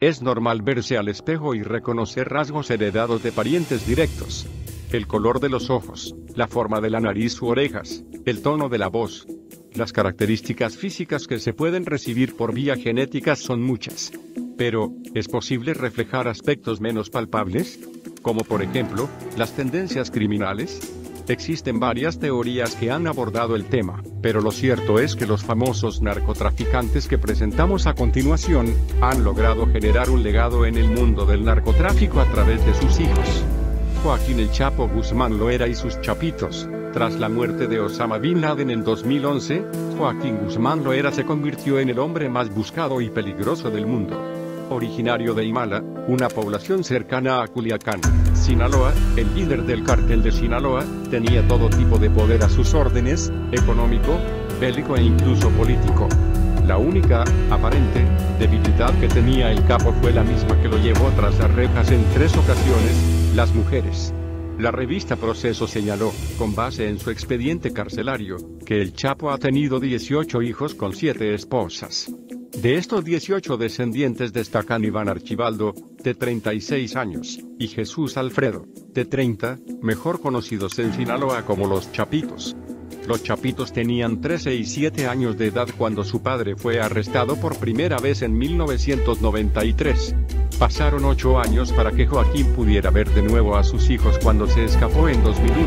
Es normal verse al espejo y reconocer rasgos heredados de parientes directos. El color de los ojos, la forma de la nariz u orejas, el tono de la voz. Las características físicas que se pueden recibir por vía genética son muchas. Pero, ¿es posible reflejar aspectos menos palpables? Como por ejemplo, las tendencias criminales. Existen varias teorías que han abordado el tema, pero lo cierto es que los famosos narcotraficantes que presentamos a continuación, han logrado generar un legado en el mundo del narcotráfico a través de sus hijos. Joaquín El Chapo Guzmán Loera y sus chapitos. Tras la muerte de Osama Bin Laden en 2011, Joaquín Guzmán Loera se convirtió en el hombre más buscado y peligroso del mundo. Originario de Imala, una población cercana a Culiacán, Sinaloa, el líder del cártel de Sinaloa, tenía todo tipo de poder a sus órdenes, económico, bélico e incluso político. La única, aparente, debilidad que tenía el capo fue la misma que lo llevó tras las rejas en 3 ocasiones: las mujeres. La revista Proceso señaló, con base en su expediente carcelario, que el Chapo ha tenido 18 hijos con 7 esposas. De estos 18 descendientes destacan Iván Archibaldo, de 36 años, y Jesús Alfredo, de 30, mejor conocidos en Sinaloa como los Chapitos. Los Chapitos tenían 13 y 7 años de edad cuando su padre fue arrestado por primera vez en 1993. Pasaron 8 años para que Joaquín pudiera ver de nuevo a sus hijos cuando se escapó en 2001.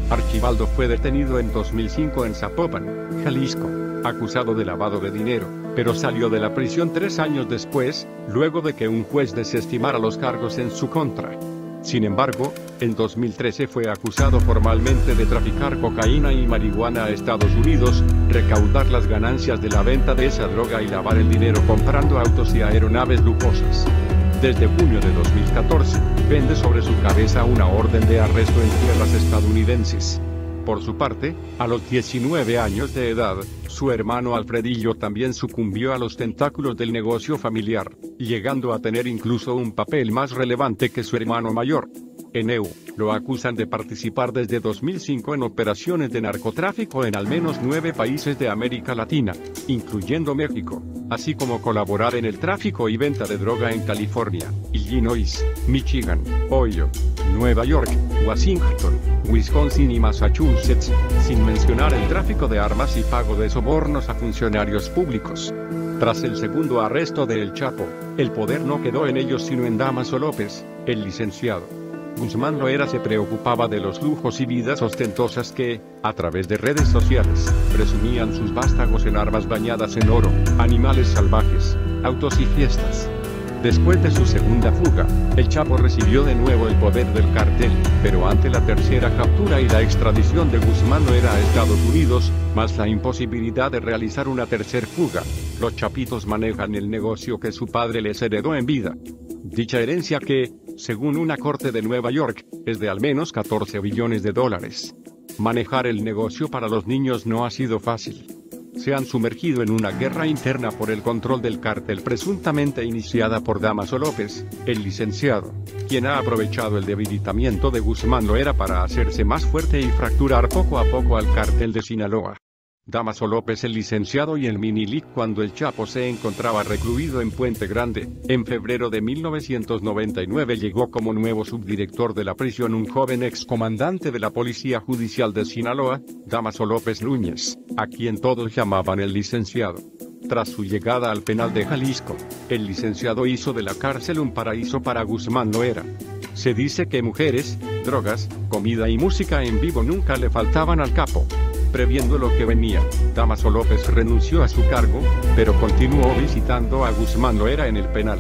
Archibaldo fue detenido en 2005 en Zapopan, Jalisco, acusado de lavado de dinero, pero salió de la prisión 3 años después, luego de que un juez desestimara los cargos en su contra. Sin embargo, en 2013 fue acusado formalmente de traficar cocaína y marihuana a Estados Unidos, recaudar las ganancias de la venta de esa droga y lavar el dinero comprando autos y aeronaves lujosas. Desde junio de 2014, pende sobre su cabeza una orden de arresto en tierras estadounidenses. Por su parte, a los 19 años de edad, su hermano Alfredillo también sucumbió a los tentáculos del negocio familiar, llegando a tener incluso un papel más relevante que su hermano mayor. En EU, lo acusan de participar desde 2005 en operaciones de narcotráfico en al menos 9 países de América Latina, incluyendo México, así como colaborar en el tráfico y venta de droga en California, Illinois, Michigan, Ohio, Nueva York, Washington, Wisconsin y Massachusetts, sin mencionar el tráfico de armas y pago de sobornos a funcionarios públicos. Tras el segundo arresto de El Chapo, el poder no quedó en ellos sino en Dámaso López, el licenciado. Guzmán Loera se preocupaba de los lujos y vidas ostentosas que, a través de redes sociales, presumían sus vástagos en armas bañadas en oro, animales salvajes, autos y fiestas. Después de su segunda fuga, El Chapo recibió de nuevo el poder del cartel, pero ante la tercera captura y la extradición de Guzmán Loera a Estados Unidos, más la imposibilidad de realizar una tercera fuga, los Chapitos manejan el negocio que su padre les heredó en vida. Dicha herencia que, según una corte de Nueva York, es de al menos 14 billones de dólares. Manejar el negocio para los niños no ha sido fácil. Se han sumergido en una guerra interna por el control del cártel presuntamente iniciada por Dámaso López, el licenciado, quien ha aprovechado el debilitamiento de Guzmán Loera para hacerse más fuerte y fracturar poco a poco al cártel de Sinaloa. Dámaso López el licenciado y el Minilic cuando El Chapo se encontraba recluido en Puente Grande, en febrero de 1999 llegó como nuevo subdirector de la prisión un joven excomandante de la Policía Judicial de Sinaloa, Dámaso López Núñez, a quien todos llamaban el licenciado. Tras su llegada al penal de Jalisco, el licenciado hizo de la cárcel un paraíso para Guzmán Loera. Se dice que mujeres, drogas, comida y música en vivo nunca le faltaban al capo. Previendo lo que venía, Dámaso López renunció a su cargo, pero continuó visitando a Guzmán Loera en el penal.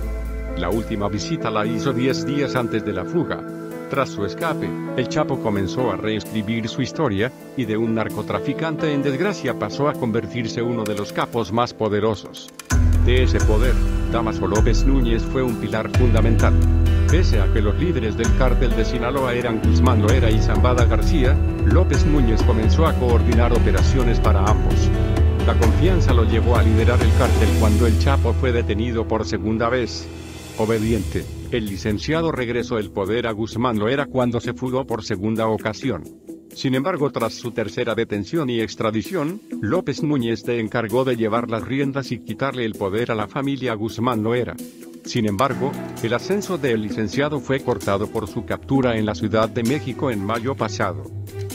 La última visita la hizo 10 días antes de la fuga. Tras su escape, El Chapo comenzó a reescribir su historia, y de un narcotraficante en desgracia pasó a convertirse uno de los capos más poderosos. De ese poder, Dámaso López Núñez fue un pilar fundamental. Pese a que los líderes del cártel de Sinaloa eran Guzmán Loera y Zambada García, López Núñez comenzó a coordinar operaciones para ambos. La confianza lo llevó a liderar el cártel cuando El Chapo fue detenido por segunda vez. Obediente, el licenciado regresó el poder a Guzmán Loera cuando se fugó por segunda ocasión. Sin embargo, tras su tercera detención y extradición, López Núñez se encargó de llevar las riendas y quitarle el poder a la familia Guzmán Loera. Sin embargo, el ascenso del licenciado fue cortado por su captura en la Ciudad de México en mayo pasado.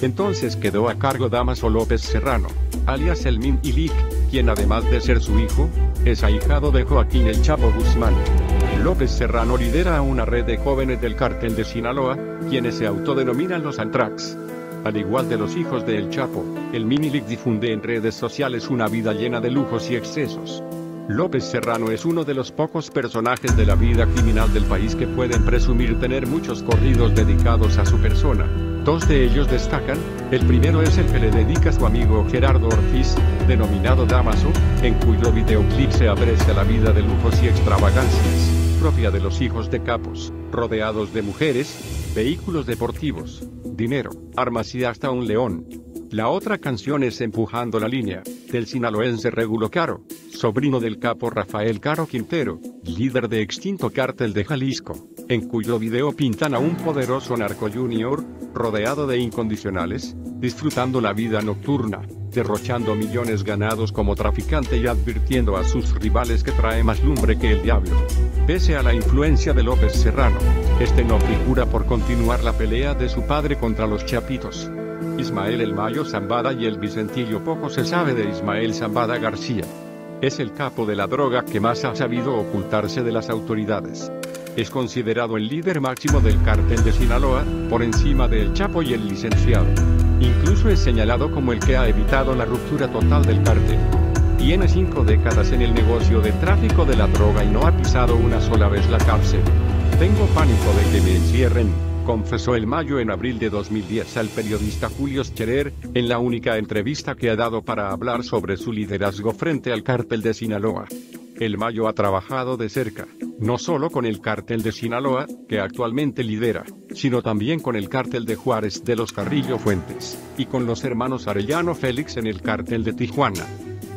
Entonces quedó a cargo Dámaso López Serrano, alias el Minilic, quien además de ser su hijo, es ahijado de Joaquín El Chapo Guzmán. López Serrano lidera a una red de jóvenes del cártel de Sinaloa, quienes se autodenominan los Antrax. Al igual de los hijos de El Chapo, el Minilic difunde en redes sociales una vida llena de lujos y excesos. López Serrano es uno de los pocos personajes de la vida criminal del país que pueden presumir tener muchos corridos dedicados a su persona. Dos de ellos destacan, el primero es el que le dedica a su amigo Gerardo Ortiz, denominado Dámaso, en cuyo videoclip se aprecia la vida de lujos y extravagancias, propia de los hijos de capos, rodeados de mujeres, vehículos deportivos, dinero, armas y hasta un león. La otra canción es Empujando la Línea, del sinaloense Regulo Caro, sobrino del capo Rafael Caro Quintero, líder de extinto cártel de Jalisco, en cuyo video pintan a un poderoso narco junior, rodeado de incondicionales, disfrutando la vida nocturna, derrochando millones ganados como traficante y advirtiendo a sus rivales que trae más lumbre que el diablo. Pese a la influencia de López Serrano, este no figura por continuar la pelea de su padre contra los chapitos. Ismael El Mayo Zambada y el Vicentillo. Poco se sabe de Ismael Zambada García. Es el capo de la droga que más ha sabido ocultarse de las autoridades. Es considerado el líder máximo del cártel de Sinaloa, por encima de El Chapo y el licenciado. Incluso es señalado como el que ha evitado la ruptura total del cártel. Tiene 5 décadas en el negocio de tráfico de la droga y no ha pisado una sola vez la cárcel. Tengo pánico de que me encierren, confesó El Mayo en abril de 2010 al periodista Julio Scherer, en la única entrevista que ha dado para hablar sobre su liderazgo frente al cártel de Sinaloa. El Mayo ha trabajado de cerca, no solo con el cártel de Sinaloa, que actualmente lidera, sino también con el cártel de Juárez de los Carrillo Fuentes, y con los hermanos Arellano Félix en el cártel de Tijuana.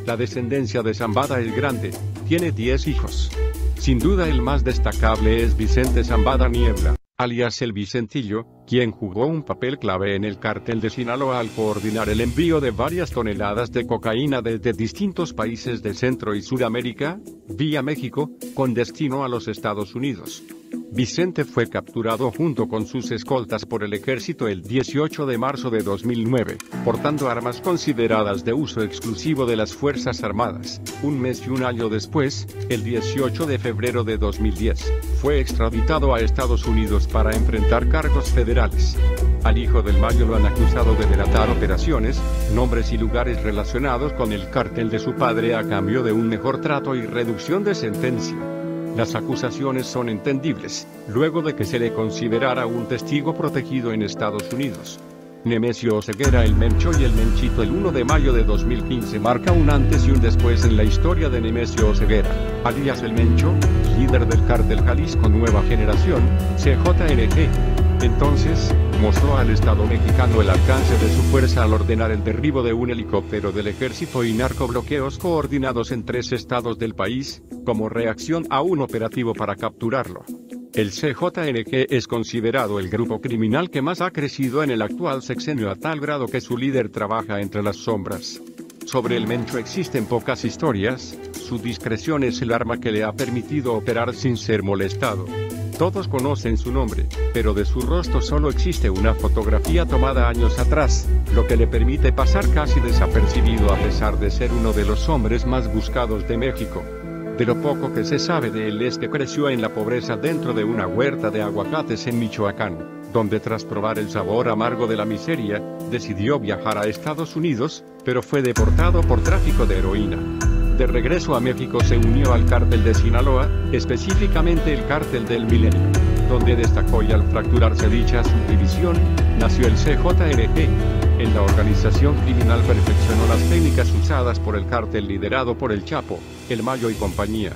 La descendencia de Zambada es grande, tiene 10 hijos. Sin duda el más destacable es Vicente Zambada Niebla, alias el Vicentillo, quien jugó un papel clave en el cártel de Sinaloa al coordinar el envío de varias toneladas de cocaína desde distintos países de Centro y Sudamérica, vía México, con destino a los Estados Unidos. Vicente fue capturado junto con sus escoltas por el ejército el 18 de marzo de 2009, portando armas consideradas de uso exclusivo de las Fuerzas Armadas. Un mes y un año después, el 18 de febrero de 2010, fue extraditado a Estados Unidos para enfrentar cargos federales. Al hijo del Mayo lo han acusado de delatar operaciones, nombres y lugares relacionados con el cártel de su padre a cambio de un mejor trato y reducción de sentencia. Las acusaciones son entendibles, luego de que se le considerara un testigo protegido en Estados Unidos. Nemesio Oseguera El Mencho y El Menchito. El 1 de mayo de 2015 marca un antes y un después en la historia de Nemesio Oseguera, alias El Mencho, líder del cártel Jalisco Nueva Generación, CJNG. Entonces, mostró al Estado mexicano el alcance de su fuerza al ordenar el derribo de un helicóptero del ejército y narcobloqueos coordinados en 3 estados del país, como reacción a un operativo para capturarlo. El CJNG es considerado el grupo criminal que más ha crecido en el actual sexenio a tal grado que su líder trabaja entre las sombras. Sobre el Mencho existen pocas historias, su discreción es el arma que le ha permitido operar sin ser molestado. Todos conocen su nombre, pero de su rostro solo existe una fotografía tomada años atrás, lo que le permite pasar casi desapercibido a pesar de ser uno de los hombres más buscados de México. De lo poco que se sabe de él es que creció en la pobreza dentro de una huerta de aguacates en Michoacán, donde tras probar el sabor amargo de la miseria, decidió viajar a Estados Unidos, pero fue deportado por tráfico de heroína. De regreso a México se unió al cártel de Sinaloa, específicamente el cártel del Milenio, donde destacó y al fracturarse dicha subdivisión, nació el CJNG. En la organización criminal perfeccionó las técnicas usadas por el cártel liderado por El Chapo, El Mayo y compañía.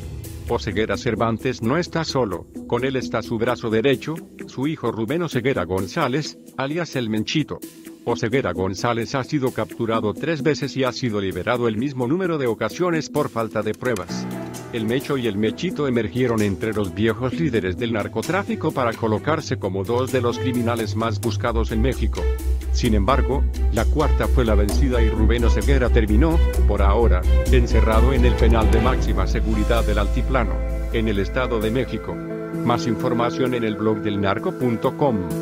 Oseguera Cervantes no está solo, con él está su brazo derecho, su hijo Rubén Oseguera González, alias El Menchito. Oseguera González ha sido capturado 3 veces y ha sido liberado el mismo número de ocasiones por falta de pruebas. El Mecho y el Mechito emergieron entre los viejos líderes del narcotráfico para colocarse como 2 de los criminales más buscados en México. Sin embargo, la cuarta fue la vencida y Rubén Oseguera terminó, por ahora, encerrado en el penal de máxima seguridad del Altiplano. en el Estado de México. Más información en el blog del narco.com.